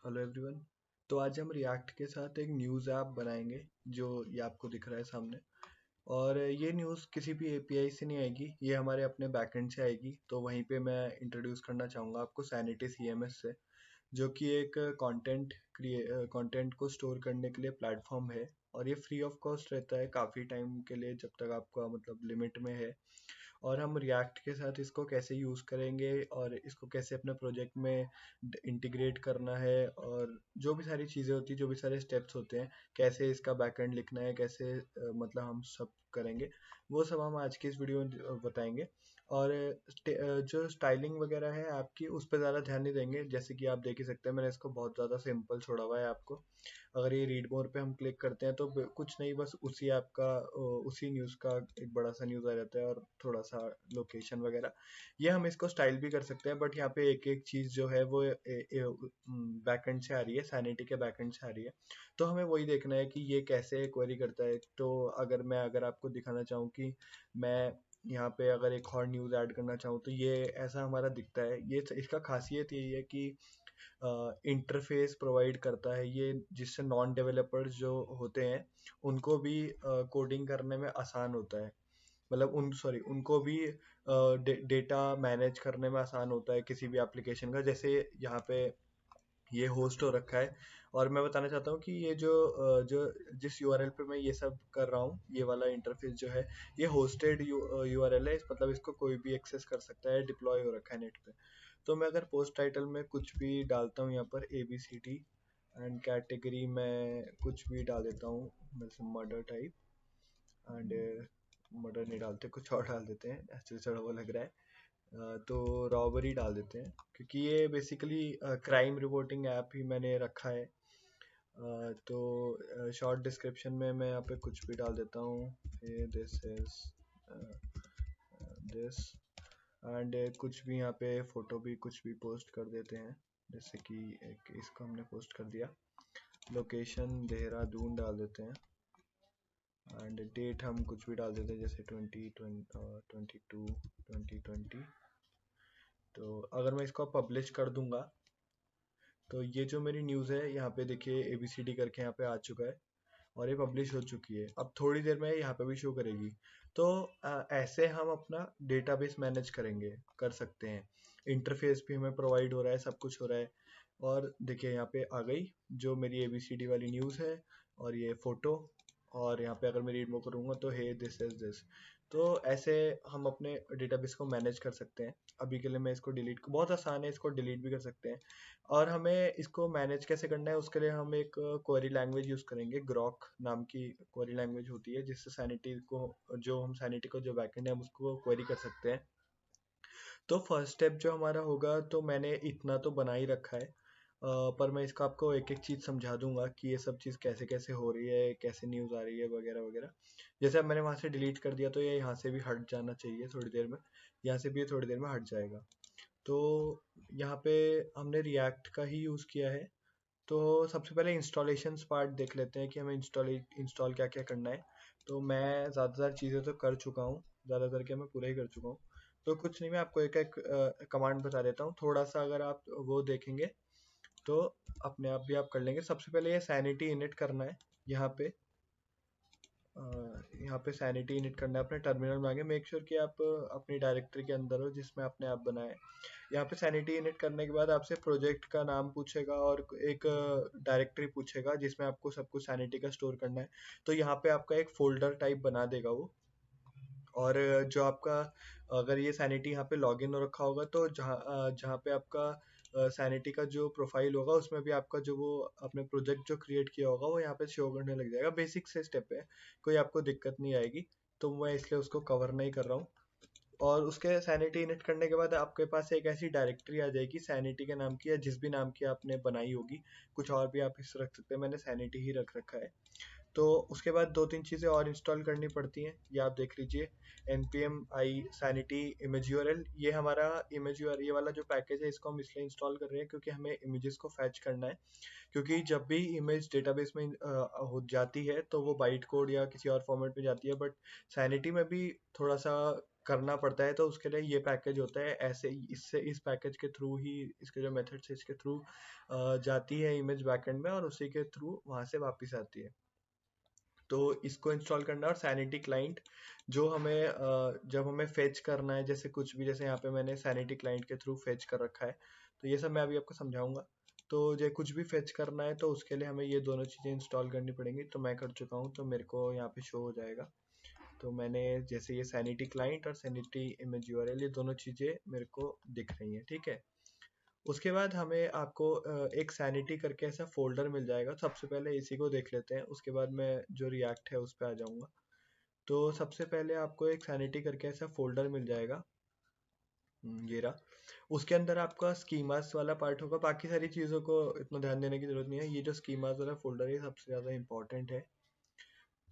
Hello everyone. तो आज हम रिएक्ट के साथ एक न्यूज़ ऐप बनाएंगे जो ये आपको दिख रहा है सामने। और ये न्यूज़ किसी भी एपीआई से नहीं आएगी, ये हमारे अपने बैकएंड से आएगी। तो वहीं पे मैं इंट्रोड्यूस करना चाहूँगा आपको सैनिटी सीएमएस से, जो कि एक कंटेंट को स्टोर करने के लिए प्लेटफॉर्म है। और ये फ्री ऑफ कॉस्ट रहता है काफ़ी टाइम के लिए, जब तक आपका मतलब लिमिट में है। और हम रिएक्ट के साथ इसको कैसे यूज़ करेंगे और इसको कैसे अपने प्रोजेक्ट में इंटीग्रेट करना है, और जो भी सारी चीज़ें होती हैं, जो भी सारे स्टेप्स होते हैं, कैसे इसका बैकएंड लिखना है, कैसे मतलब हम सब करेंगे, वो सब हम आज की इस वीडियो में बताएंगे। और जो स्टाइलिंग वगैरह है आपकी, उस पर ज़्यादा ध्यान नहीं देंगे। जैसे कि आप देख ही सकते हैं, मैंने इसको बहुत ज़्यादा सिंपल छोड़ा हुआ है आपको। अगर ये रीड मोर पे हम क्लिक करते हैं तो कुछ नहीं, बस उसी ऐप का उसी न्यूज़ का एक बड़ा सा न्यूज़ आ जाता है और थोड़ा सा लोकेशन वगैरह। ये हम इसको स्टाइल भी कर सकते हैं, बट यहाँ पे एक एक चीज़ जो है वो बैकएंड से आ रही है, सैनिटी के बैकएंड से आ रही है। तो हमें वही देखना है कि ये कैसे क्वेरी करता है। तो अगर आपको दिखाना चाहूँ कि मैं यहाँ पे अगर एक और न्यूज़ ऐड करना चाहूँ, तो ये ऐसा हमारा दिखता है। ये इसका खासियत यही है कि इंटरफेस प्रोवाइड करता है ये, जिससे नॉन डेवलपर्स जो होते हैं उनको भी कोडिंग करने में आसान होता है। मतलब उनको भी डेटा मैनेज करने में आसान होता है किसी भी एप्लीकेशन का। जैसे यहाँ पे ये होस्ट हो रखा है, और मैं बताना चाहता हूँ कि ये जो जिस यूआरएल पे मैं ये सब कर रहा हूँ, ये वाला इंटरफेस जो है, ये होस्टेड यूआरएल है। मतलब इसको कोई भी एक्सेस कर सकता है, डिप्लॉय हो रखा है नेट पे। तो मैं अगर पोस्ट टाइटल में कुछ भी डालता हूँ यहाँ पर ABCD, एंड कैटेगरी में कुछ भी डाल देता हूँ, जैसे मर्डर टाइप। एंड मर्डर नहीं डालते, कुछ और डाल देते हैं, ऐसे थोड़ा वो लग रहा है। तो रॉबरी डाल देते हैं, क्योंकि ये बेसिकली क्राइम रिपोर्टिंग ऐप ही मैंने रखा है। तो शॉर्ट डिस्क्रिप्शन में मैं यहाँ पे कुछ भी डाल देता हूँ, दिस इज दिस। एंड कुछ भी यहाँ पे फोटो भी कुछ भी पोस्ट कर देते हैं, जैसे कि एक इसको हमने पोस्ट कर दिया। लोकेशन देहरादून डाल देते हैं। एंड डेट हम कुछ भी डाल देते हैं, जैसे 2022 2020। तो अगर मैं इसको पब्लिश कर दूंगा, तो ये जो मेरी न्यूज़ है यहाँ पे देखिए, ABCD करके यहाँ पे आ चुका है और ये पब्लिश हो चुकी है। अब थोड़ी देर में यहाँ पे भी शो करेगी। तो ऐसे हम अपना डेटाबेस मैनेज कर सकते हैं। इंटरफेस भी हमें प्रोवाइड हो रहा है, सब कुछ हो रहा है। और देखिए यहाँ पे आ गई जो मेरी ABCD वाली न्यूज़ है, और ये फोटो। और यहाँ पे अगर मैं रीड मोर करूँगा तो हे दिस इज दिस। तो ऐसे हम अपने डेटाबेस को मैनेज कर सकते हैं। अभी के लिए मैं इसको डिलीट, बहुत आसान है, इसको डिलीट भी कर सकते हैं। और हमें इसको मैनेज कैसे करना है, उसके लिए हम एक क्वेरी लैंग्वेज यूज़ करेंगे। ग्रॉक नाम की क्वेरी लैंग्वेज होती है, जिससे सैनिटी को जो बैकएंड है हम उसको क्वेरी कर सकते हैं। तो फर्स्ट स्टेप जो हमारा होगा, तो मैंने इतना तो बना ही रखा है, पर मैं इसका आपको एक एक चीज़ समझा दूंगा कि ये सब चीज़ कैसे कैसे हो रही है, कैसे न्यूज़ आ रही है वगैरह वगैरह। जैसे अब मैंने वहाँ से डिलीट कर दिया, तो ये यहाँ से भी हट जाना चाहिए थोड़ी देर में। यहाँ से भी ये थोड़ी देर में हट जाएगा। तो यहाँ पे हमने रिएक्ट का ही यूज़ किया है। तो सबसे पहले इंस्टॉलेशन पार्ट देख लेते हैं कि हमें इंस्टॉल क्या क्या करना है। तो मैं ज़्यादातर चीज़ें तो कर चुका हूँ, ज़्यादातर क्या मैं पूरा ही कर चुका हूँ। तो कुछ नहीं, मैं आपको एक एक कमांड बता देता हूँ। थोड़ा सा अगर आप वो देखेंगे तो अपने आप भी आप कर लेंगे। सबसे पहले ये सैनिटी इनिट करना है। यहाँ पे यहाँ पे सैनिटी इनिट करना है अपने टर्मिनल में आगे। मेक श्योर कि आप अपनी डायरेक्टरी के अंदर हो जिसमें आपने ऐप बनाया है। यहाँ पे सैनिटी इनिट करने के बाद आपसे प्रोजेक्ट का नाम पूछेगा और एक डायरेक्टरी पूछेगा जिसमें आपको सब कुछ सैनिटी का स्टोर करना है। तो यहाँ पे आपका एक फोल्डर टाइप बना देगा वो। और जो आपका, अगर ये सैनिटी यहाँ पे लॉगिन हो रखा होगा, तो जहाँ पे आपका सैनिटी का जो प्रोफाइल होगा, उसमें भी आपका जो वो अपने प्रोजेक्ट जो क्रिएट किया होगा वो यहाँ पे शो करने लग जाएगा। बेसिक से स्टेप है, कोई आपको दिक्कत नहीं आएगी। तो मैं इसलिए उसको कवर नहीं कर रहा हूँ। और उसके सैनिटी इनिट करने के बाद आपके पास एक ऐसी डायरेक्टरी आ जाएगी सैनिटी के नाम की, या जिस भी नाम की आपने बनाई होगी। कुछ और भी आप इस रख सकते हैं, मैंने सैनिटी ही रख रखा है। तो उसके बाद दो तीन चीज़ें और इंस्टॉल करनी पड़ती हैं, ये आप देख लीजिए। npm i sanity image url, ये हमारा image url, ये वाला जो पैकेज है इसको हम इसलिए इंस्टॉल कर रहे हैं क्योंकि हमें इमेजेस को फैच करना है। क्योंकि जब भी इमेज डेटाबेस में हो जाती है तो वो बाइट कोड या किसी और फॉर्मेट में जाती है, बट सैनिटी में भी थोड़ा सा करना पड़ता है, तो उसके लिए ये पैकेज होता है। ऐसे इससे इस पैकेज के थ्रू ही इसके जो मेथड्स है इसके थ्रू जाती है इमेज बैकएंड में, और उसी के थ्रू वहां से वापस आती है। तो इसको इंस्टॉल करना है। और सैनिटी क्लाइंट जो हमें जब हमें फेच करना है, जैसे कुछ भी, जैसे यहाँ पे मैंने सैनिटी क्लाइंट के थ्रू फेच कर रखा है, तो ये सब मैं अभी आपको समझाऊंगा। तो जो कुछ भी फेच करना है तो उसके लिए हमें ये दोनों चीज़ें इंस्टॉल करनी पड़ेंगी। तो मैं कर चुका हूँ, तो मेरे को यहाँ पे शो हो जाएगा। तो मैंने जैसे ये सैनिटी क्लाइंट और सैनिटी इमेज यूआरएल, ये दोनों चीज़ें मेरे को दिख रही हैं, ठीक है। उसके बाद हमें आपको एक सैनिटी करके ऐसा फोल्डर मिल जाएगा। सबसे पहले इसी को देख लेते हैं, उसके बाद मैं जो रिएक्ट है उस पर आ जाऊँगा। तो सबसे पहले आपको एक सैनिटी करके ऐसा फोल्डर मिल जाएगा, ये रहा। उसके अंदर आपका स्कीमास वाला पार्ट होगा, बाकी सारी चीज़ों को इतना ध्यान देने की जरूरत नहीं है। ये जो स्कीमास वाला फोल्डर है सबसे ज़्यादा इंपॉर्टेंट है।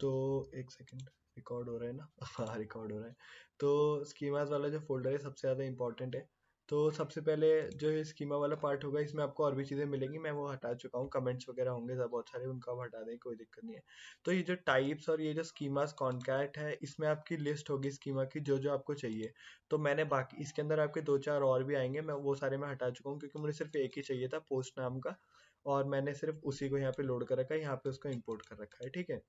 तो एक सेकंड, रिकॉर्ड हो रहा है ना? हाँ, रिकॉर्ड हो रहा है। तो स्कीमास वाला जो फोल्डर है सबसे ज़्यादा इंपॉर्टेंट है। तो सबसे पहले जो ये स्कीमा वाला पार्ट होगा, इसमें आपको और भी चीज़ें मिलेंगी, मैं वो हटा चुका हूँ। कमेंट्स वगैरह होंगे सब बहुत सारे, उनको आप हटा दें, कोई दिक्कत नहीं है। तो ये जो टाइप्स और ये जो स्कीमास कॉन्कैट है, इसमें आपकी लिस्ट होगी स्कीमा की जो जो आपको चाहिए। तो मैंने बाकी इसके अंदर आपके दो चार और भी आएंगे, मैं वो सारे मैं हटा चुका हूँ क्योंकि मुझे सिर्फ एक ही चाहिए था, पोस्ट नाम का। और मैंने सिर्फ उसी को यहाँ पे लोड कर रखा है, यहाँ पे उसको इम्पोर्ट कर रखा है, ठीक है।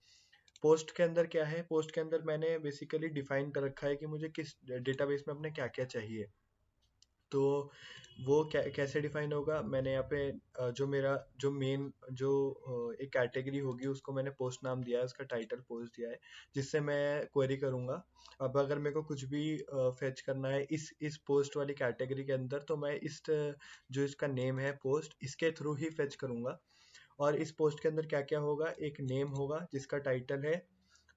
पोस्ट के अंदर क्या है, पोस्ट के अंदर मैंने बेसिकली डिफाइन कर रखा है कि मुझे किस डेटाबेस में अपने क्या क्या चाहिए। तो वो कैसे डिफाइन होगा, मैंने यहाँ पे जो मेरा जो मेन जो एक कैटेगरी होगी उसको मैंने पोस्ट नाम दिया है, उसका टाइटल पोस्ट दिया है, जिससे मैं क्वेरी करूँगा। अब अगर मेरे को कुछ भी फेच करना है इस पोस्ट वाली कैटेगरी के अंदर, तो मैं इस जो इसका नेम है पोस्ट, इसके थ्रू ही फेच करूँगा। और इस पोस्ट के अंदर क्या क्या होगा, एक नेम होगा जिसका टाइटल है,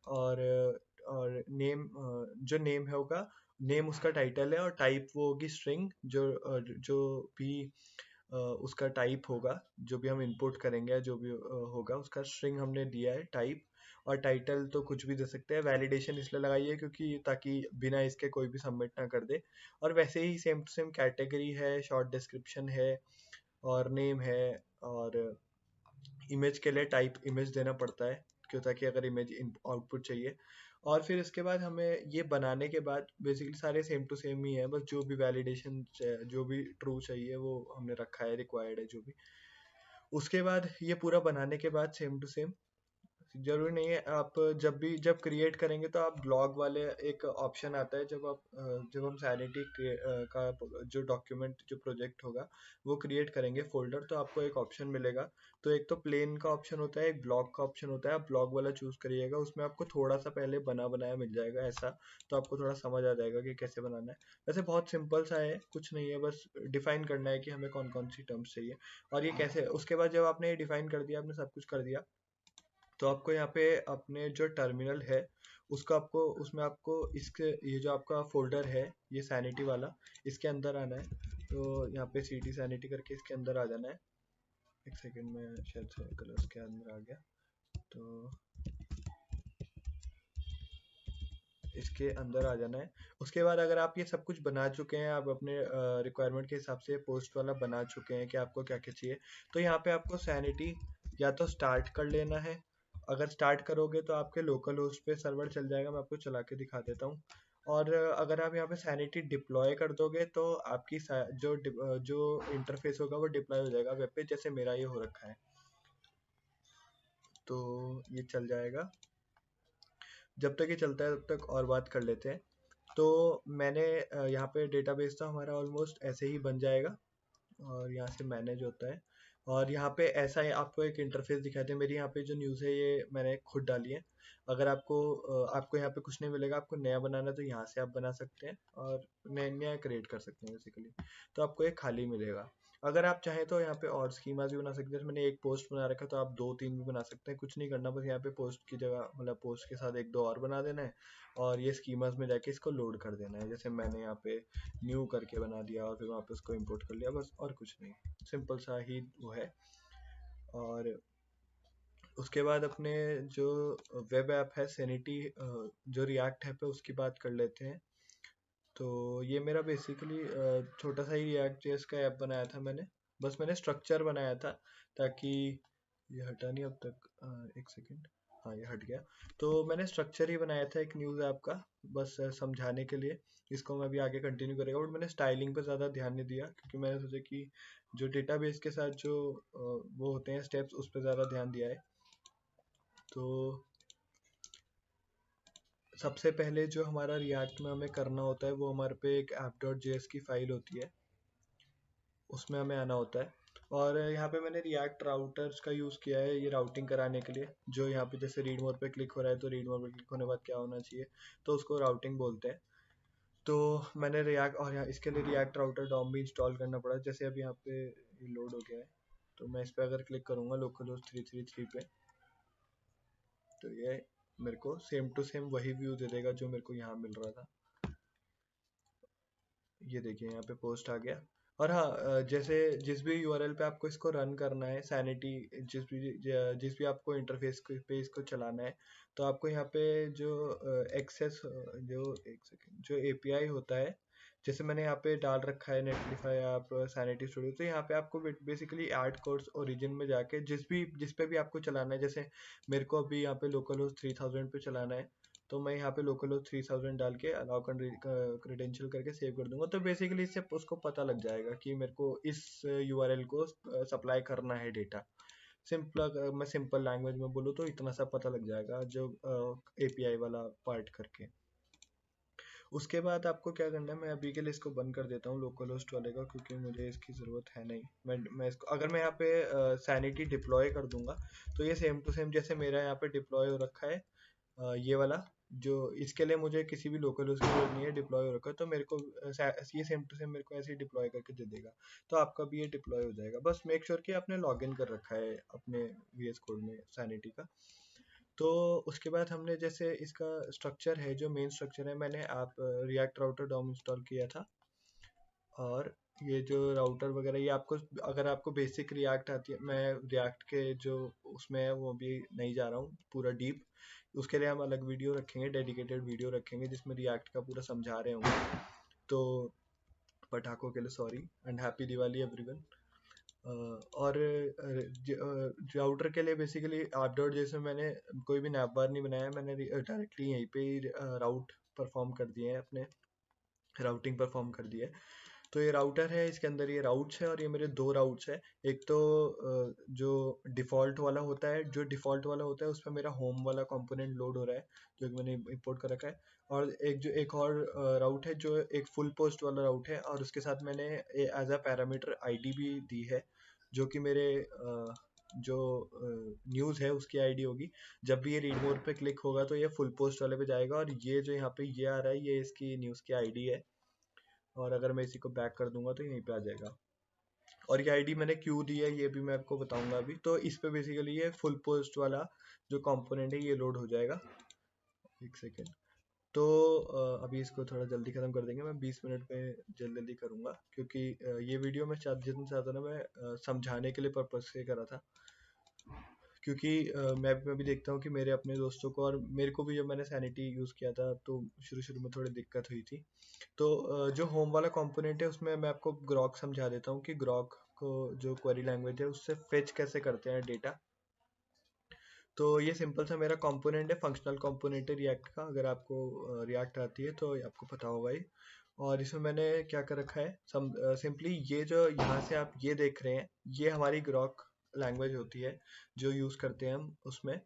और नेम, जो नेम है होगा, नेम उसका टाइटल है, और टाइप वो होगी स्ट्रिंग। जो भी उसका टाइप होगा, जो भी हम इंपोर्ट करेंगे या जो भी होगा उसका स्ट्रिंग हमने दिया है टाइप। और टाइटल तो कुछ भी दे सकते हैं। वैलिडेशन इसलिए लगाई है क्योंकि ताकि बिना इसके कोई भी सबमिट ना कर दे। और वैसे ही सेम टू सेम कैटेगरी है, शॉर्ट डिस्क्रिप्शन है, और नेम है। और इमेज के लिए टाइप इमेज देना पड़ता है, क्यों, ताकि अगर इमेज आउटपुट चाहिए। और फिर इसके बाद हमें ये बनाने के बाद बेसिकली सारे सेम टू सेम ही है, बस जो भी वैलिडेशन जो भी ट्रू चाहिए वो हमने रखा है, रिक्वायर्ड है जो भी। उसके बाद ये पूरा बनाने के बाद सेम टू सेम, जरूरी नहीं है आप जब क्रिएट करेंगे तो आप ब्लॉग वाले एक ऑप्शन आता है, जब हम सैनिटी का जो डॉक्यूमेंट जो प्रोजेक्ट होगा वो क्रिएट करेंगे फोल्डर, तो आपको एक ऑप्शन मिलेगा। तो एक तो प्लेन का ऑप्शन होता है, एक ब्लॉग का ऑप्शन होता है। आप ब्लॉग वाला चूज करिएगा, उसमें आपको थोड़ा सा पहले बना बनाया मिल जाएगा ऐसा, तो आपको थोड़ा समझ आ जाएगा कि कैसे बनाना है। वैसे बहुत सिंपल सा है, कुछ नहीं है, बस डिफाइन करना है कि हमें कौन कौन सी टर्म्स चाहिए और ये कैसे। उसके बाद जब आपने ये डिफाइन कर दिया, आपने सब कुछ कर दिया, तो आपको यहाँ पे अपने जो टर्मिनल है उसका आपको उसमें आपको इसके ये जो आपका फोल्डर है ये सैनिटी वाला, इसके अंदर आना है। तो यहाँ पे सी टी सैनिटी करके इसके अंदर आ जाना है। एक सेकंड में, शायद से कलर्स के अंदर आ गया, तो इसके अंदर आ जाना है। उसके बाद अगर आप ये सब कुछ बना चुके हैं, आप अपने रिक्वायरमेंट के हिसाब से पोस्ट वाला बना चुके हैं कि आपको क्या क्या चाहिए, तो यहाँ पे आपको सैनिटी या तो स्टार्ट कर लेना है। अगर स्टार्ट करोगे तो आपके लोकल होस्ट पे सर्वर चल जाएगा, मैं आपको चला के दिखा देता हूँ। और अगर आप यहाँ पे सैनिटी डिप्लॉय कर दोगे तो आपकी जो इंटरफेस होगा वो डिप्लॉय हो जाएगा वेब पे, जैसे मेरा ये हो रखा है। तो ये चल जाएगा, जब तक ये चलता है तब तक और बात कर लेते हैं। तो मैंने यहाँ पे डेटाबेस तो हमारा ऑलमोस्ट ऐसे ही बन जाएगा, और यहाँ से मैनेज होता है। और यहाँ पे ऐसा है, आपको एक इंटरफेस दिखाते हैं। मेरी यहाँ पे जो न्यूज़ है ये मैंने खुद डाली है। अगर आपको यहाँ पे कुछ नहीं मिलेगा, आपको नया बनाना है तो यहाँ से आप बना सकते हैं और नया क्रिएट कर सकते हैं बेसिकली। तो आपको एक खाली मिलेगा। अगर आप चाहें तो यहाँ पे और स्कीमास भी बना सकते हैं। जैसे मैंने एक पोस्ट बना रखा है, तो आप दो तीन भी बना सकते हैं, कुछ नहीं करना, बस यहाँ पे पोस्ट की जगह मतलब पोस्ट के साथ एक दो और बना देना है, और ये स्कीमास में जाके इसको लोड कर देना है। जैसे मैंने यहाँ पे न्यू करके बना दिया और फिर वहाँ पे उसको इंपोर्ट कर लिया, बस और कुछ नहीं, सिंपल सा ही वो है। और उसके बाद अपने जो वेब ऐप है सैनिटी, जो रिएक्ट ऐप है उसकी बात कर लेते हैं। तो ये मेरा बेसिकली छोटा सा ही रिएक्ट जेएस का ऐप बनाया था मैंने। बस मैंने स्ट्रक्चर बनाया था ताकि ये हटा नहीं अब तक। एक सेकेंड, हाँ ये हट गया। तो मैंने स्ट्रक्चर ही बनाया था एक न्यूज़ ऐप का, बस समझाने के लिए। इसको मैं अभी आगे कंटिन्यू करेगा, बट मैंने स्टाइलिंग पे ज़्यादा ध्यान नहीं दिया क्योंकि मैंने सोचा कि जो डेटाबेस के साथ जो वो होते हैं स्टेप्स, उस पर ज़्यादा ध्यान दिया है। तो सबसे पहले जो हमारा रिएक्ट में हमें करना होता है वो हमारे पे एक app.js की फाइल होती है, उसमें हमें आना होता है। और यहाँ पे मैंने रिएक्ट राउटर्स का यूज़ किया है ये राउटिंग कराने के लिए। जो यहाँ पे जैसे रीड मोर पे क्लिक हो रहा है तो रीड मोर पे क्लिक होने के बाद क्या होना चाहिए, तो उसको राउटिंग बोलते हैं। तो मैंने रिएक्ट, और यहाँ इसके लिए रिएक्ट राउटर डॉम भी इंस्टॉल करना पड़ा। जैसे अभी यहाँ पे लोड हो गया है, तो मैं इस पर अगर क्लिक करूँगा लोकल होस्ट 333 पे, तो ये मेरे को सेम टू सेम वही व्यू दे देगा जो मेरे को यहाँ मिल रहा था। ये देखिए यहाँ पे पोस्ट आ गया। और हाँ, जैसे जिस भी यूआरएल पे आपको इसको रन करना है सैनिटी, जिस भी आपको इंटरफेस पे इसको चलाना है, तो आपको यहाँ पे जो एक्सेस, जो एक सेकेंड, जो एपीआई होता है, जैसे मैंने यहाँ पे डाल रखा है नेटलिफाई आप सैनिटी स्टूडियो, तो यहाँ पे आपको बेसिकली ऐड कोर्स ओरिजिन में जाके जिस पे भी आपको चलाना है, जैसे मेरे को अभी यहाँ पे लोकल होस्ट 3000 पे चलाना है, तो मैं यहाँ पे लोकल होस्ट 3000 डाल के अलाउ क्रेडेंशियल करके सेव कर दूंगा। तो बेसिकली इससे उसको पता लग जाएगा कि मेरे को इस यूआरएल को सप्लाई करना है डेटा। सिंपल, मैं सिंपल लैंग्वेज में बोलूँ तो इतना सा पता लग जाएगा जो एपीआई वाला पार्ट करके। उसके बाद आपको क्या करना है, मैं अभी के लिए इसको बंद कर देता हूँ लोकल होस्ट वाले का, क्योंकि मुझे इसकी ज़रूरत है नहीं। मैं इसको अगर मैं यहाँ पे सैनिटी डिप्लॉय कर दूंगा, तो ये सेम टू सेम जैसे मेरा यहाँ पे डिप्लॉय हो रखा है, ये वाला, जो इसके लिए मुझे किसी भी लोकल होस्ट की जरूरत नहीं है, डिप्लॉय हो रखा है, तो मेरे को ये सेम टू सेम मेरे को ऐसे ही डिप्लॉय करके दे देगा। तो आपका भी ये डिप्लॉय हो जाएगा। बस मेक श्योर कि आपने लॉग इन कर रखा है अपने वीएस कोड में सैनिटी का। तो उसके बाद हमने जैसे इसका स्ट्रक्चर है, जो मेन स्ट्रक्चर है, मैंने आप रिएक्ट राउटर डॉम इंस्टॉल किया था। और ये जो राउटर वगैरह, ये आपको, अगर आपको बेसिक रिएक्ट आती है, मैं रिएक्ट के जो उसमें है वो भी नहीं जा रहा हूँ पूरा डीप। उसके लिए हम अलग वीडियो रखेंगे, डेडिकेटेड वीडियो रखेंगे जिसमें रिएक्ट का पूरा समझा रहे होंगे। तो पटाखों के लिए sorry and happy Diwali everyone. और राउटर के लिए बेसिकली आप डॉट जैसे मैंने कोई भी नैप बार नहीं बनाया, मैंने डायरेक्टली यहीं पे ही राउट परफॉर्म कर दिए हैं, अपने राउटिंग परफॉर्म कर दिया है। तो ये राउटर है, इसके अंदर ये राउट्स है, और ये मेरे दो राउट्स है। एक तो जो डिफ़ॉल्ट वाला होता है, उसमें मेरा होम वाला कंपोनेंट लोड हो रहा है, जो कि मैंने इंपोर्ट कर रखा है। और एक और राउट है जो एक फुल पोस्ट वाला राउट है, और उसके साथ मैंने एज अ पैरामीटर आईडी भी दी है, जो कि मेरे जो न्यूज़ है उसकी आईडी होगी। जब भी ये रीड मोर पे क्लिक होगा तो ये फुल पोस्ट वाले पे जाएगा, और ये जो यहाँ पे ये आ रहा है, ये इसकी न्यूज़ की आईडी है। और अगर मैं इसी को बैक कर दूंगा तो यहीं पे आ जाएगा। और ये आईडी मैंने क्यों दी है ये भी मैं आपको बताऊंगा अभी। तो इस पे बेसिकली ये फुल पोस्ट वाला जो कंपोनेंट है ये लोड हो जाएगा। एक सेकेंड। तो अभी इसको थोड़ा जल्दी ख़त्म कर देंगे, मैं 20 मिनट में जल्दी जल्दी करूँगा, क्योंकि ये वीडियो मैं जितना चाहता ना, मैं समझाने के लिए पर्पज़ से करा था। क्योंकि मैं भी देखता हूँ कि मेरे अपने दोस्तों को, और मेरे को भी जब मैंने सैनिटी यूज़ किया था तो शुरू शुरू में थोड़ी दिक्कत हुई थी। तो जो होम वाला कंपोनेंट है उसमें मैं आपको ग्रॉक समझा देता हूँ कि ग्रॉक को जो क्वेरी लैंग्वेज है उससे फेच कैसे करते हैं डेटा। तो ये सिंपल सा मेरा कंपोनेंट है, फंक्शनल कंपोनेंट है रिएक्ट का। अगर आपको रिएक्ट आती है तो आपको पता होगा ही। और इसमें मैंने क्या कर रखा है, सिंपली ये जो यहाँ से आप ये देख रहे हैं, ये हमारी ग्रॉक लैंग्वेज होती है जो यूज़ करते हैं हम उसमें।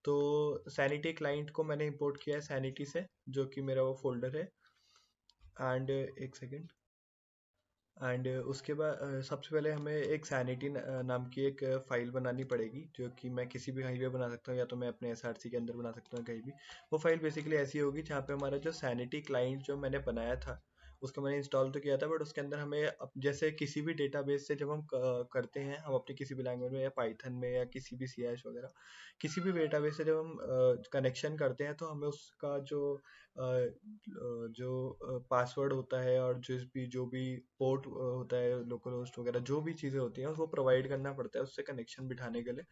तो सैनिटी क्लाइंट को मैंने इंपोर्ट किया है सैनिटी से, जो कि मेरा वो फोल्डर है। एंड एक सेकेंड। एंड उसके बाद सबसे पहले हमें एक सैनिटी नाम की एक फ़ाइल बनानी पड़ेगी, जो कि मैं किसी भी कहीं पे बना सकता हूँ, या तो मैं अपने एसआरसी के अंदर बना सकता हूँ कहीं भी। वो फाइल बेसिकली ऐसी होगी जहाँ पे हमारा जो सैनिटी क्लाइंट जो मैंने बनाया था उसको मैंने इंस्टॉल तो किया था, बट उसके अंदर हमें जैसे किसी भी डेटाबेस से जब हम करते हैं, हम अपनी किसी भी लैंग्वेज में या पाइथन में या किसी भी सी वगैरह किसी भी डेटाबेस से जब हम कनेक्शन करते हैं, तो हमें उसका जो पासवर्ड होता है और जो भी पोर्ट होता है, लोकल होस्ट वगैरह जो भी चीज़ें होती हैं वो प्रोवाइड करना पड़ता है उससे कनेक्शन बिठाने के लिए।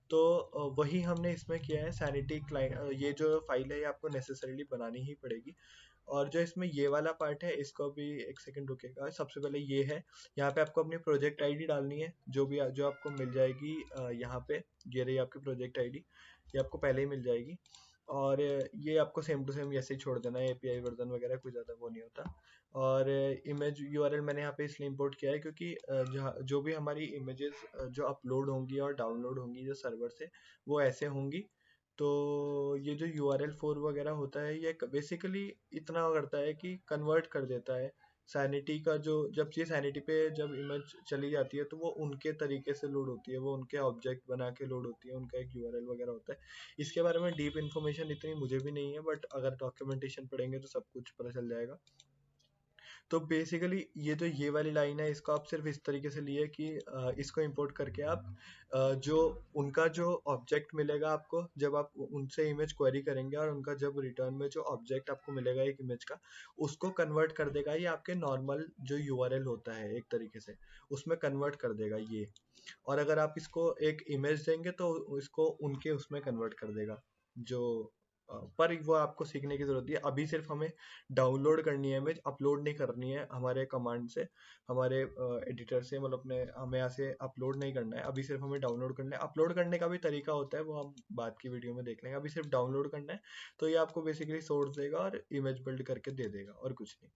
तो वही हमने इसमें किया है। सैनिटी क्लाइंट, ये जो फाइल है ये आपको नेसेसरीली बनानी ही पड़ेगी। और जो इसमें ये वाला पार्ट है, इसको भी एक सेकंड रुकेगा। सबसे पहले ये है, यहाँ पे आपको अपनी प्रोजेक्ट आईडी डालनी है, जो आपको मिल जाएगी यहाँ पे। ये रही आपकी प्रोजेक्ट आईडी, ये आपको पहले ही मिल जाएगी। और ये आपको सेम टू सेम ऐसे ही छोड़ देना है, एपीआई वर्जन वगैरह कोई ज़्यादा वो नहीं होता। और इमेज यूआरएल मैंने यहाँ पे इसलिए इंपोर्ट किया है क्योंकि जो भी हमारी इमेजेस जो अपलोड होंगी और डाउनलोड होंगी जो सर्वर से, वो ऐसे होंगी। तो ये जो URL4 वगैरह होता है, ये बेसिकली इतना करता है कि कन्वर्ट कर देता है सैनिटी का। जब ये सैनिटी पे जब इमेज चली जाती है, तो वो उनके तरीके से लोड होती है, वो उनके ऑब्जेक्ट बना के लोड होती है, उनका एक URL वगैरह होता है। इसके बारे में डीप इन्फॉर्मेशन इतनी मुझे भी नहीं है, बट अगर डॉक्यूमेंटेशन पढ़ेंगे तो सब कुछ पता चल जाएगा। तो बेसिकली ये वाली लाइन है, इसको आप सिर्फ इस तरीके से लिए कि इसको इंपोर्ट करके आप जो उनका जो ऑब्जेक्ट मिलेगा आपको, जब आप उनसे इमेज क्वेरी करेंगे और उनका जब रिटर्न में जो ऑब्जेक्ट आपको मिलेगा एक इमेज का, उसको कन्वर्ट कर देगा ये आपके नॉर्मल जो URL होता है एक तरीके से, उसमें कन्वर्ट कर देगा ये। और अगर आप इसको एक इमेज देंगे तो इसको उनके उसमें कन्वर्ट कर देगा। जो पर वो आपको सीखने की जरूरत है। अभी सिर्फ हमें डाउनलोड करनी है इमेज, अपलोड नहीं करनी है हमारे कमांड से, हमारे एडिटर से, मतलब अपने हमें यहाँ से अपलोड नहीं करना है। अभी सिर्फ हमें डाउनलोड करना है। अपलोड करने का भी तरीका होता है, वो हम बाद की वीडियो में देख लेंगे। अभी सिर्फ डाउनलोड करना है, तो ये आपको बेसिकली सोर्स देगा और इमेज बिल्ड करके दे देगा, और कुछ नहीं।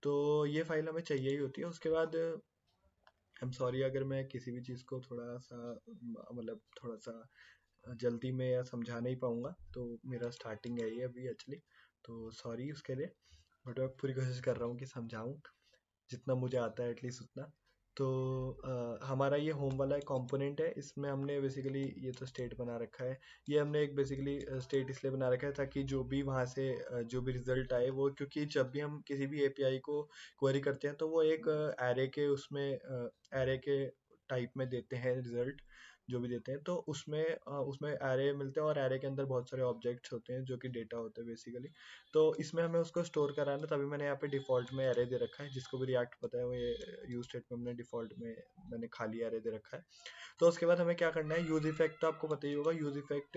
तो ये फाइल हमें चाहिए ही होती है। उसके बाद आई एम सॉरी अगर मैं किसी भी चीज़ को थोड़ा सा मतलब थोड़ा सा जल्दी में या समझा नहीं पाऊंगा, तो मेरा स्टार्टिंग है ये अभी एक्चुअली, तो सॉरी उसके लिए। बट मैं पूरी कोशिश कर रहा हूँ कि समझाऊँ जितना मुझे आता है एटलीस्ट उतना। तो हमारा ये होम वाला एक कंपोनेंट है, इसमें हमने बेसिकली ये तो स्टेट बना रखा है। ये हमने एक बेसिकली स्टेट इसलिए बना रखा है ताकि जो भी वहाँ से जो भी रिजल्ट आए वो, क्योंकि जब भी हम किसी भी एपीआई को क्वेरी करते हैं तो वो एक एरे के उसमें एरे के टाइप में देते हैं रिजल्ट, जो भी देते हैं। तो उसमें एरे मिलते हैं और एरे के अंदर बहुत सारे ऑब्जेक्ट्स होते हैं जो कि डेटा होते हैं बेसिकली। तो इसमें हमें उसको स्टोर कराना, तभी मैंने यहाँ पे डिफॉल्ट में एरे दे रखा है। जिसको भी रिएक्ट पता है वो ये यूज स्टेटमेंट में डिफॉल्ट में मैंने खाली एरे दे रखा है। तो उसके बाद हमें क्या करना है, यूज इफेक्ट तो आपको पता ही होगा। यूज इफेक्ट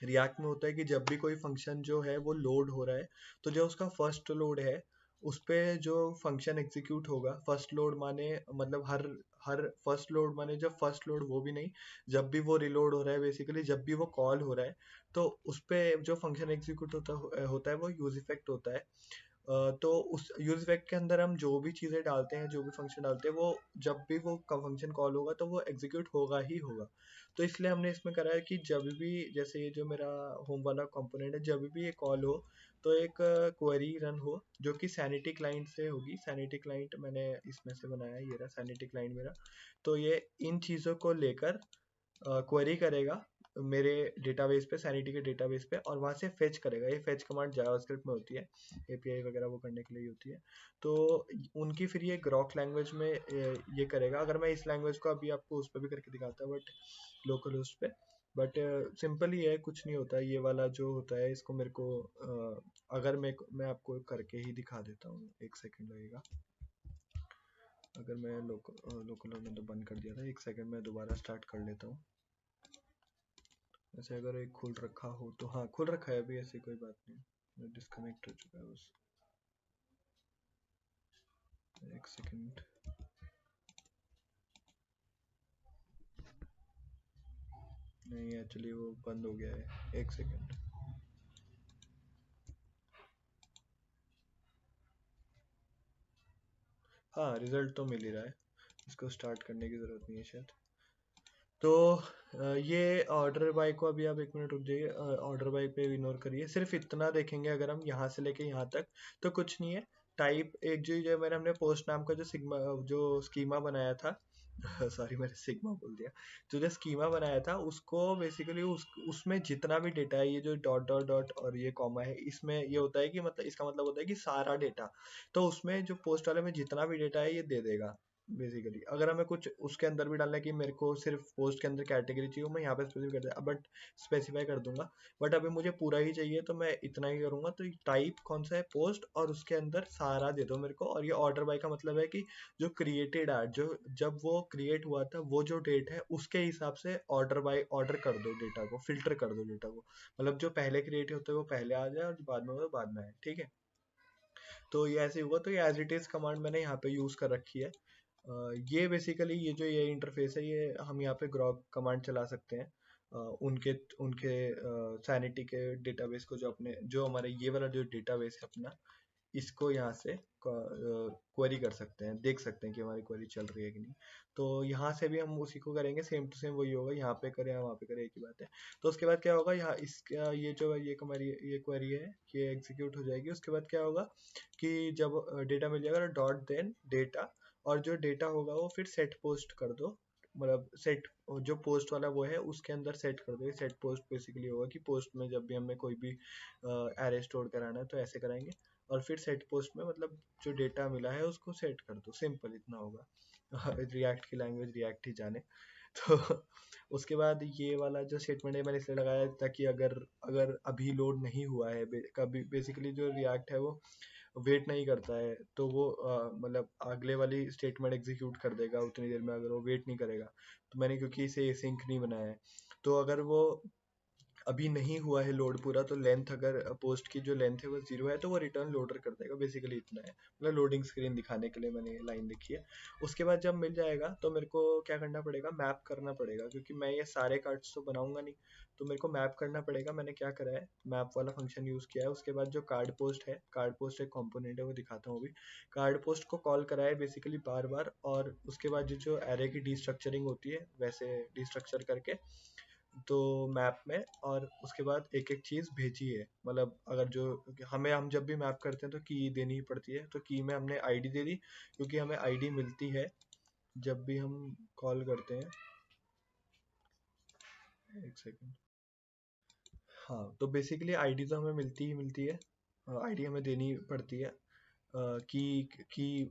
रिएक्ट में होता है कि जब भी कोई फंक्शन जो है वो लोड हो रहा है, तो जो उसका फर्स्ट लोड है उस पे जो फंक्शन एग्जीक्यूट होगा, फर्स्ट लोड माने मतलब हर हर फर्स्ट लोड माने जब फर्स्ट लोड वो भी नहीं, जब भी वो रिलोड हो रहा है बेसिकली, जब भी वो कॉल हो रहा है, तो उस पे जो फंक्शन एग्जीक्यूट होता है वो यूज इफेक्ट होता है। तो उस यूज इफेक्ट के अंदर हम जो भी चीज़ें डालते हैं, जो भी फंक्शन डालते हैं, वो जब भी वो फंक्शन कॉल होगा तो वो एग्जीक्यूट होगा ही होगा। तो इसलिए हमने इसमें करा है कि जब भी, जैसे ये जो मेरा होम वाला कंपोनेंट है, जब भी ये कॉल हो तो एक क्वेरी रन हो जो कि सैनिटी क्लाइंट से होगी। सैनिटी क्लाइंट मैंने इसमें से बनाया है, ये रहा सैनिटी क्लाइंट मेरा। तो ये इन चीज़ों को लेकर क्वेरी करेगा मेरे डेटाबेस पे, सैनिटी के डेटाबेस पे, और वहाँ से फेच करेगा। ये फेच कमांड जावास्क्रिप्ट में होती है, एपीआई वगैरह वो करने के लिए होती है। तो उनकी फिर ये ग्रॉक लैंग्वेज में ये करेगा। अगर मैं इस लैंग्वेज को अभी आपको उस पर भी करके दिखाता, बट लोकल होस्ट पे, बट सिंपल ही है, कुछ नहीं होता है। ये वाला जो होता है इसको मेरे को अगर मैं आपको करके ही दिखा देता हूँ, एक सेकेंड लगेगा। अगर मैं लोकल में तो बंद कर दिया था, एक सेकेंड में दोबारा स्टार्ट कर लेता हूँ। ऐसे अगर एक खुल रखा हो तो, हाँ खुल रखा है अभी, ऐसी कोई बात नहीं, डिस्कनेक्ट हो चुका है बस। एक सेकंड, नहीं एक्चुअली वो बंद हो गया है, एक सेकंड। हाँ रिजल्ट तो मिल ही रहा है, इसको स्टार्ट करने की ज़रूरत नहीं है शायद। तो ये ऑर्डर बाय को अभी आप एक मिनट रुक जाइए, ऑर्डर बाय पे इग्नोर करिए। सिर्फ इतना देखेंगे अगर हम यहाँ से लेके यहाँ तक, तो कुछ नहीं है। टाइप एक जो मैंने हमने पोस्ट नाम का जो स्कीमा बनाया था, सॉरी मैंने सिग्मा बोल दिया। जो स्कीमा बनाया था उसको बेसिकली उसमें जितना भी डेटा है, ये जो डॉट डॉट डॉट और ये कॉमा है, इसमें ये होता है कि मतलब इसका मतलब होता है कि सारा डेटा, तो उसमें जो पोस्ट वाले में जितना भी डेटा है ये दे देगा बेसिकली। अगर हमें कुछ उसके अंदर भी डालना है कि मेरे को सिर्फ पोस्ट के अंदर कैटेगरी चाहिए, मैं यहाँ पे स्पेसिफाई कर दूंगा। बट अभी मुझे पूरा ही चाहिए तो मैं इतना ही करूंगा। तो टाइप कौन सा है, पोस्ट, और उसके अंदर सारा दे दो मेरे को। और ये ऑर्डर बाय का मतलब है कि जो क्रिएटेड एड, जो जब वो क्रिएट हुआ था वो जो डेट है उसके हिसाब से ऑर्डर बाय ऑर्डर कर दो डेटा को, फिल्टर कर दो डेटा को। मतलब जो पहले क्रिएट होते हैं वो पहले आ जाए और जो बाद में वो बाद में आए, ठीक है। तो ये ऐसे हुआ। तो ये एज इट इज कमांड मैंने यहाँ पे यूज कर रखी है। ये बेसिकली ये जो ये इंटरफेस है, ये हम यहाँ पे ग्रॉक कमांड चला सकते हैं। उनके उनके सैनिटी के डेटाबेस को, जो अपने जो हमारे ये वाला जो डेटाबेस है अपना, इसको यहाँ से क्वेरी कर सकते हैं, देख सकते हैं कि हमारी क्वेरी चल रही है कि नहीं। तो यहाँ से भी हम उसी को करेंगे, सेम टू सेम वही होगा, यहाँ पे करें या वहाँ पे करें एक ही बात है। तो उसके बाद क्या होगा, यहाँ इसका ये जो ये हमारी ये क्वेरी है ये एग्जीक्यूट हो जाएगी। उसके बाद क्या होगा कि जब डेटा मिल जाएगा डॉट देन डेटा, और जो डेटा होगा वो फिर सेट पोस्ट कर दो। मतलब सेट जो पोस्ट वाला वो है उसके अंदर सेट कर दो। सेट पोस्ट बेसिकली होगा कि पोस्ट में जब भी हमें कोई भी एरे स्टोर कराना है तो ऐसे कराएंगे। और फिर सेट पोस्ट में मतलब जो डेटा मिला है उसको सेट कर दो, सिंपल इतना होगा। रिएक्ट की लैंग्वेज रिएक्ट ही जाने। तो उसके बाद ये वाला जो स्टेटमेंट है मैंने इसलिए लगाया ताकि अगर अगर अभी लोड नहीं हुआ है, कभी बेसिकली जो रिएक्ट है वो वेट नहीं करता है, तो वो मतलब अगले वाली स्टेटमेंट एग्जीक्यूट कर देगा उतनी देर में, अगर वो वेट नहीं करेगा। तो मैंने क्योंकि इसे एसिंक नहीं बनाया है, तो अगर वो अभी नहीं हुआ है लोड पूरा, तो लेंथ अगर पोस्ट की जो लेंथ है वो 0 है तो वो रिटर्न लोडर कर देगा। बेसिकली इतना है, मतलब लोडिंग स्क्रीन दिखाने के लिए मैंने लाइन लिखी है। उसके बाद जब मिल जाएगा तो मेरे को क्या करना पड़ेगा, मैप करना पड़ेगा, क्योंकि मैं ये सारे कार्ड्स तो बनाऊंगा नहीं, तो मेरे को मैप करना पड़ेगा। मैंने क्या करा है, मैप वाला फंक्शन यूज किया है। उसके बाद जो कार्ड पोस्ट है, कार्ड पोस्ट एक कॉम्पोनेंट है, वो दिखाता हूँ अभी। कार्ड पोस्ट को कॉल करा है बेसिकली बार बार, और उसके बाद जो एरे की डिस्ट्रक्चरिंग होती है वैसे डिस्ट्रक्चर करके तो मैप में, और उसके बाद एक एक चीज़ भेजी है। मतलब अगर जो हमें, हम जब भी मैप करते हैं तो की देनी ही पड़ती है, तो की में हमने आईडी दे दी, क्योंकि हमें आईडी मिलती है जब भी हम कॉल करते हैं। एक सेकंड। हाँ, तो बेसिकली आईडी तो हमें मिलती ही मिलती है, आईडी हमें देनी पड़ती है की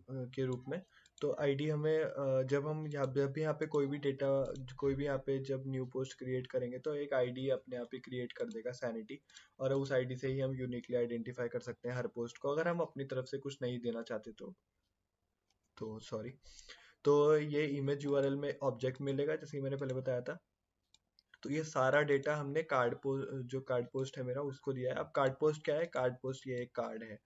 के रूप में। तो आईडी हमें जब हम जब भी यहाँ पे कोई भी डेटा, कोई भी यहाँ पे जब न्यू पोस्ट क्रिएट करेंगे तो एक आईडी अपने आप ही क्रिएट कर देगा सैनिटी, और उस आईडी से ही हम यूनिकली आइडेंटिफाई कर सकते हैं हर पोस्ट को, अगर हम अपनी तरफ से कुछ नहीं देना चाहते तो सॉरी। तो ये इमेज यूआरएल में ऑब्जेक्ट मिलेगा जैसे कि मैंने पहले बताया था। तो ये सारा डेटा हमने जो कार्ड पोस्ट है मेरा उसको दिया है। अब कार्ड पोस्ट क्या है, कार्ड पोस्ट ये एक कार्ड है,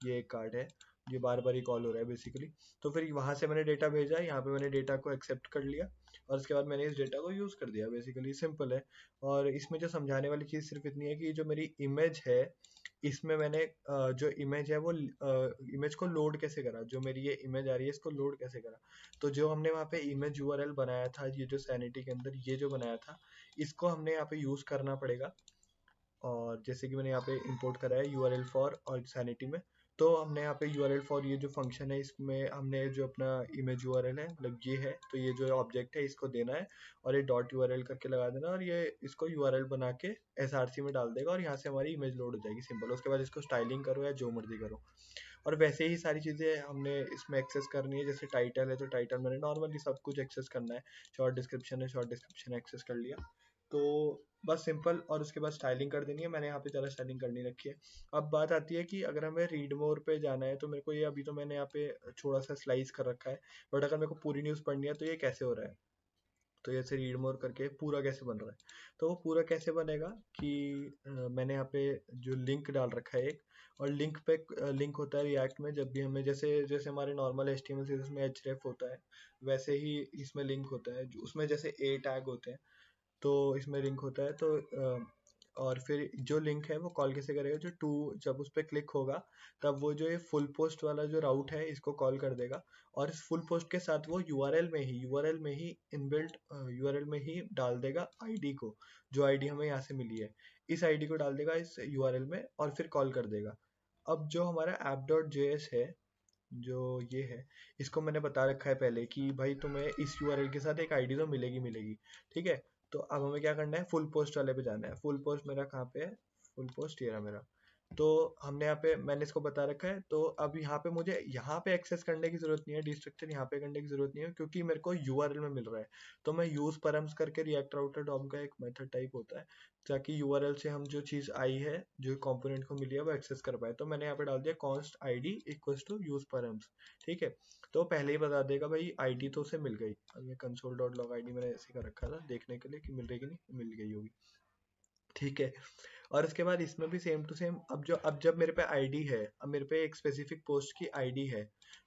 ये एक कार्ड है, ये बार बार ही कॉल हो रहा है बेसिकली। तो फिर वहां से मैंने डेटा भेजा, यहाँ पे मैंने डेटा को एक्सेप्ट कर लिया, और उसके बाद मैंने इस डेटा को यूज कर दिया, बेसिकली सिंपल है। और इसमें जो समझाने वाली चीज सिर्फ इतनी है कि जो मेरी इमेज है, इसमें मैंने जो इमेज है वो इमेज को लोड कैसे करा, जो मेरी ये इमेज आ रही है इसको लोड कैसे करा। तो जो हमने वहाँ पे इमेज यूआरएल बनाया था, ये जो सैनिटी के अंदर ये जो बनाया था, इसको हमने यहाँ पे यूज करना पड़ेगा। और जैसे कि मैंने यहाँ पे इंपोर्ट करा है यूआरएल फॉर और सैनिटी में, तो हमने यहाँ पे यूआरएल फॉर ये जो फंक्शन है इसमें हमने जो अपना इमेज यूआरएल है मतलब ये है, तो ये जो ऑब्जेक्ट है इसको देना है, और ये डॉट यूआरएल करके लगा देना, और ये इसको यूआरएल बना के एसआरसी में डाल देगा, और यहाँ से हमारी इमेज लोड हो जाएगी, सिंपल। उसके बाद इसको स्टाइलिंग करो या जो मर्जी करो। और वैसे ही सारी चीज़ें हमने इसमें एक्सेस करनी है। जैसे टाइटल है तो टाइटल मैंने नॉर्मली सब कुछ एक्सेस करना है, शॉर्ट डिस्क्रिप्शन है शॉर्ट डिस्क्रिप्शन एक्सेस कर लिया, तो बस सिंपल। और उसके बाद स्टाइलिंग कर देनी है, मैंने यहाँ पे ज़्यादा स्टाइलिंग करनी रखी है। अब बात आती है कि अगर हमें रीड मोर पे जाना है, तो मेरे को ये अभी तो मैंने यहाँ पे थोड़ा सा स्लाइस कर रखा है, बट अगर मेरे को पूरी न्यूज़ पढ़नी है तो ये कैसे हो रहा है, तो ऐसे रीड मोर करके पूरा कैसे बन रहा है। तो वो पूरा कैसे बनेगा कि मैंने यहाँ पे जो लिंक डाल रखा है एक, और लिंक पे लिंक होता है रिएक्ट में, जब भी हमें जैसे जैसे हमारे नॉर्मल HTML से में href होता है, वैसे ही इसमें लिंक होता है, उसमें जैसे a टैग होते हैं तो इसमें लिंक होता है। तो और फिर जो लिंक है वो कॉल कैसे करेगा, जो टू जब उस पर क्लिक होगा तब वो जो ये फुल पोस्ट वाला जो राउट है इसको कॉल कर देगा, और इस फुल पोस्ट के साथ वो यूआरएल में ही इनबिल्ट यूआरएल में ही डाल देगा आईडी को, जो आईडी हमें यहाँ से मिली है, इस आईडी को डाल देगा इस यूआरएल में और फिर कॉल कर देगा। अब जो हमारा app.js है, जो ये है, इसको मैंने बता रखा है पहले कि भाई तुम्हें इस यूआरएल के साथ एक आईडी तो मिलेगी मिलेगी। ठीक है, तो अब हमें क्या करना है, फुल पोस्ट वाले पे जाना है। फुल पोस्ट मेरा कहाँ पे है, फुल पोस्ट ये रहा मेरा। तो हमने यहाँ पे, मैंने इसको बता रखा है, तो अब यहाँ पे मुझे यहाँ पे एक्सेस करने की जरूरत नहीं है, डिस्ट्रक्चर यहाँ पे करने की जरूरत नहीं है, क्योंकि मेरे को यूआरएल में मिल रहा है। तो मैं यूज परम्स करके रिएक्ट राउटर डॉम का एक मेथड टाइप होता है, ताकि यूआरएल से हम जो चीज आई है, जो कंपोनेंट को मिली है, वो एक्सेस कर पाए। तो मैंने यहाँ पे डाल दिया const ID equals to use params. ठीक है, तो पहले ही बता देगा भाई आईडी तो उसे मिल गई। अब ये कंसोल डॉट लॉग आईडी मैंने ऐसे कर रखा था देखने के लिए कि मिल रही कि नहीं, मिल गई होगी। ठीक है, और इसके बाद इसमें भी सेम टू सेम, अब जब मेरे पे आईडी है, अब मेरे पे एक स्पेसिफिक पोस्ट की आईडी है,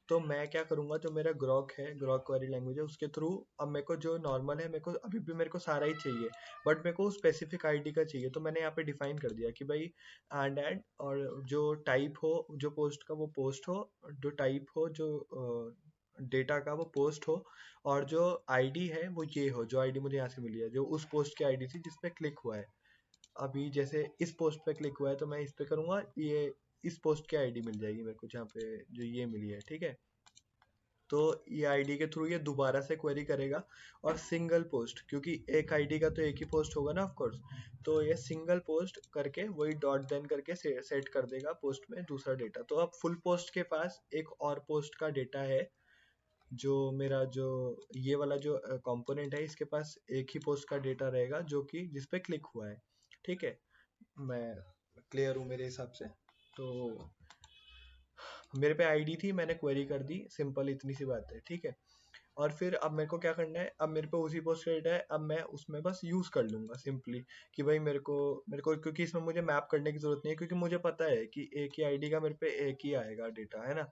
तो मैं क्या करूंगा, जो मेरा ग्रॉक है, ग्रॉक क्वेरी लैंग्वेज है, उसके थ्रू अब मेरे को जो नॉर्मल है, मेरे को अभी भी मेरे को सारा ही चाहिए, बट मेरे को स्पेसिफिक आईडी का चाहिए। तो मैंने यहाँ पे डिफाइन कर दिया कि भाई एंड और जो टाइप हो जो पोस्ट का वो पोस्ट हो, जो टाइप हो जो डेटा का वो पोस्ट हो, और जो आईडी है वो ये हो, जो आईडी मुझे यहाँ से मिली है, जो उस पोस्ट की आईडी थी जिसपे क्लिक हुआ है। अभी जैसे इस पोस्ट पे क्लिक हुआ है, तो मैं इस पे करूंगा, ये इस पोस्ट की आईडी मिल जाएगी मेरे को, जहाँ पे जो ये मिली है। ठीक है, तो ये आईडी के थ्रू ये दोबारा से क्वेरी करेगा, और सिंगल पोस्ट, क्योंकि एक आईडी का तो एक ही पोस्ट होगा ना ऑफ कोर्स, तो ये सिंगल पोस्ट करके वही डॉट देन करके सेट कर देगा पोस्ट में दूसरा डेटा। तो अब फुल पोस्ट के पास एक और पोस्ट का डेटा है, जो मेरा जो ये वाला जो कंपोनेंट है, इसके पास एक ही पोस्ट का डेटा रहेगा जो कि जिस पे क्लिक हुआ है। ठीक है, मैं क्लियर हूँ मेरे हिसाब से। तो मेरे पे आईडी थी, मैंने क्वेरी कर दी, सिंपल इतनी सी बात है। ठीक है, और फिर अब मेरे को क्या करना है, अब मेरे पे उसी पोस्ट का डेटा है, अब मैं उसमें बस यूज कर लूंगा सिंपली, कि भाई मेरे को क्योंकि इसमें मुझे मैप करने की जरूरत नहीं है, क्योंकि मुझे पता है कि एक ही आईडी का मेरे पे एक ही आएगा डेटा, है ना।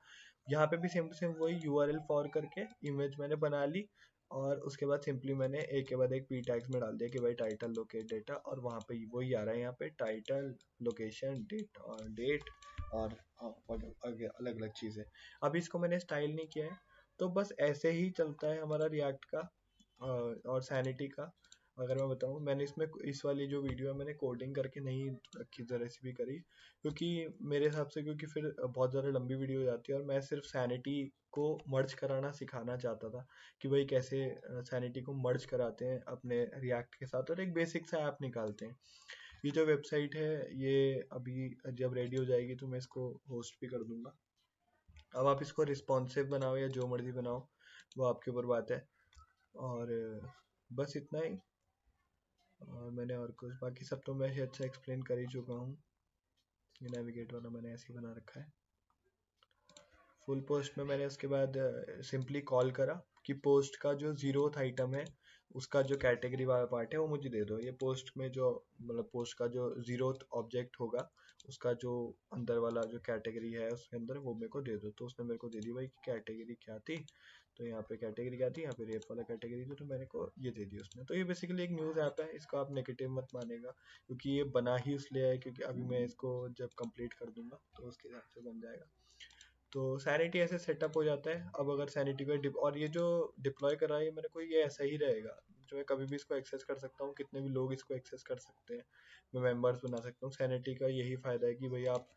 यहाँ पे भी सेम टू सेम वही यूआरएल फॉर करके इमेज मैंने बना ली, और उसके बाद सिंपली मैंने एक के बाद एक पी टैग्स में डाल दिया कि भाई टाइटल लोकेट डेटा, और वहाँ पे वही आ रहा है, यहाँ पे टाइटल लोकेशन डेट और डेट, और अलग अलग चीज़ें। अभी इसको मैंने स्टाइल नहीं किया है, तो बस ऐसे ही चलता है हमारा रिएक्ट का। और सैनिटी का अगर मैं बताऊं, मैंने इसमें इस वाली जो वीडियो है मैंने कोडिंग करके नहीं रखी, रेसिपी करी, क्योंकि मेरे हिसाब से, क्योंकि फिर बहुत ज़्यादा लंबी वीडियो हो जाती है, और मैं सिर्फ सैनिटी को मर्ज कराना सिखाना चाहता था, कि भाई कैसे सैनिटी को मर्ज कराते हैं अपने रिएक्ट के साथ, और एक बेसिक सा ऐप निकालते हैं। ये जो वेबसाइट है, ये अभी जब रेडी हो जाएगी तो मैं इसको होस्ट भी कर दूंगा। अब आप इसको रिस्पॉन्सिव बनाओ या जो मर्जी बनाओ, वो आपके ऊपर बात है। और बस इतना ही। और मैंने और कुछ, बाकी सब तो मैं ही अच्छा एक्सप्लेन कर ही चुका हूँ। ये नेविगेट वाला मैंने ऐसे ही बना रखा है। फुल पोस्ट में मैंने उसके बाद सिंपली कॉल करा कि पोस्ट का जो 0th आइटम है, उसका जो कैटेगरी वाला पार्ट है वो मुझे दे दो। ये पोस्ट में जो, मतलब पोस्ट का जो 0th ऑब्जेक्ट होगा, उसका जो अंदर वाला जो कैटेगरी है उसके अंदर, वो मेरे को दे दो। तो उसने मेरे को दे दी भाई कि कैटेगरी क्या थी, तो यहाँ पे कैटेगरी क्या थी, यहाँ पे रेप वाला कैटेगरी थी, तो मैंने को ये दे दी उसने। तो ये बेसिकली एक न्यूज़ ऐप है, इसको आप नेगेटिव मत मानेगा, क्योंकि ये बना ही इसलिए है क्योंकि अभी मैं इसको जब कंप्लीट कर दूंगा तो उसके हिसाब से बन जाएगा। तो सैनिटी ऐसे सेटअप हो जाता है। अब अगर सैनिटी को और ये जो डिप्लॉय कर रहा है मेरे को, ये ऐसा ही रहेगा, जो मैं कभी भी इसको एक्सेस कर सकता हूँ, कितने भी लोग इसको एक्सेस कर सकते हैं, मैं मेंबर्स बना सकता हूँ। सैनिटी का यही फायदा है कि भाई आप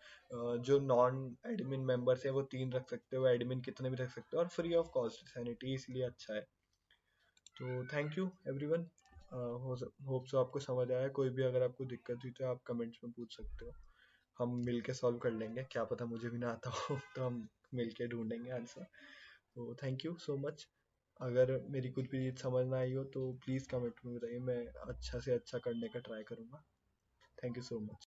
जो नॉन एडमिन मेंबर्स हैं वो 3 रख सकते हो, एडमिन कितने भी रख सकते हो, और फ्री ऑफ कॉस्ट सैनिटी, इसलिए अच्छा है। तो thank you everyone, hope so आपको समझ आया। कोई भी अगर आपको दिक्कत हुई तो आप कमेंट्स में पूछ सकते हो, हम मिल के सॉल्व कर लेंगे। क्या पता मुझे भी ना आता हो तो हम मिल के ढूंढेंगे आंसर। तो थैंक यू सो मच। अगर मेरी कुछ भी चीज़ समझ ना आई हो तो प्लीज़ कमेंट में बताइए, मैं अच्छा से अच्छा करने का ट्राई करूँगा। Thank you so much.